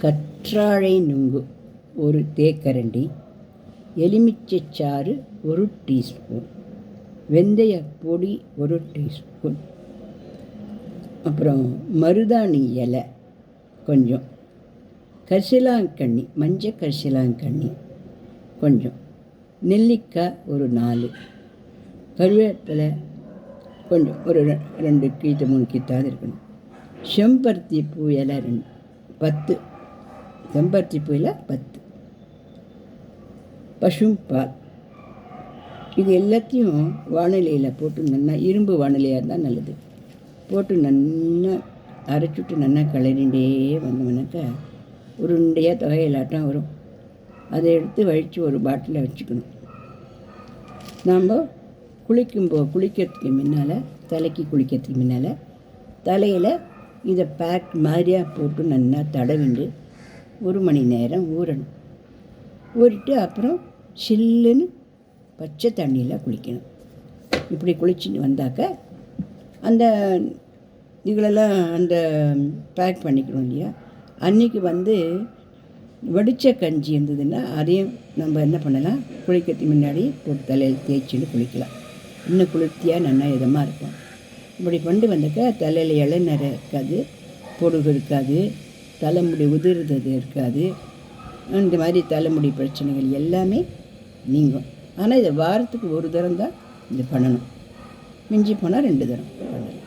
கற்றாழை நுங்கு ஒரு தேக்கரண்டி, எலுமிச்சைச்சாறு 1 டீஸ்பூன், வெந்தய பொடி 1 டீஸ்பூன், அப்புறம் மருதாணி இலை கொஞ்சம், கரிசலாங்கண்ணி, மஞ்சள் கரிசலாங்கண்ணி கொஞ்சம், நெல்லிக்காய் ஒரு 4, கருவேப்பிலை கொஞ்சம் ஒரு 2 கீத்து 3 கீத்தாவது இருக்கணும், செம்பருத்தி பூ இலை 10, செம்பருத்தி பூ இலை 10, பசும்பால். இது எல்லாத்தையும் வானிலையில் போட்டு நல்லா, இரும்பு வானிலையாக இருந்தால் நல்லது, போட்டு நல்லா அரைச்சிட்டு நல்லா கிளறிண்டே வந்தோம்னாக்கா உருண்டையாக தொகையிலாட்டம் வரும். அதை எடுத்து வழித்து ஒரு பாட்டிலில் வச்சுக்கணும். நாம் குளிக்கிறதுக்கு முன்னால், தலைக்கு குளிக்கிறதுக்கு முன்னால் தலையில் இதை பேக் மாதிரியாக போட்டு நல்லா தடவிண்டு 1 மணி நேரம் ஊறணும். ஊறிட்டு அப்புறம் சில்லுன்னு பச்சை தண்ணியில் குளிக்கணும். இப்படி குளிச்சுட்டு வந்தாக்க அந்த இதுகளெல்லாம் அந்த பேக் பண்ணிக்கணும் இல்லையா. அன்றைக்கி வடித்த கஞ்சி இருந்ததுன்னா அதையும் நம்ம என்ன பண்ணலாம், குளிக்கிறதுக்கு முன்னாடி போட்டு தலையில் தேய்ச்சின்னு குளிக்கலாம். இன்னும் குளிர்ச்சியாக நல்லா இதமாக இருக்கும். இப்படி கொண்டு வந்தாக்க தலையில் இளநரை இருக்காது, பொடுகு இருக்காது, தலைமுடி உதிர்றது இருக்காது, இந்த மாதிரி தலைமுடி பிரச்சனைகள் எல்லாமே நீங்கும். ஆனால் இதை வாரத்துக்கு 1 தரம் தான் இது பண்ணணும். மிஞ்சி போனால் 2 தரம் பண்ணணும்.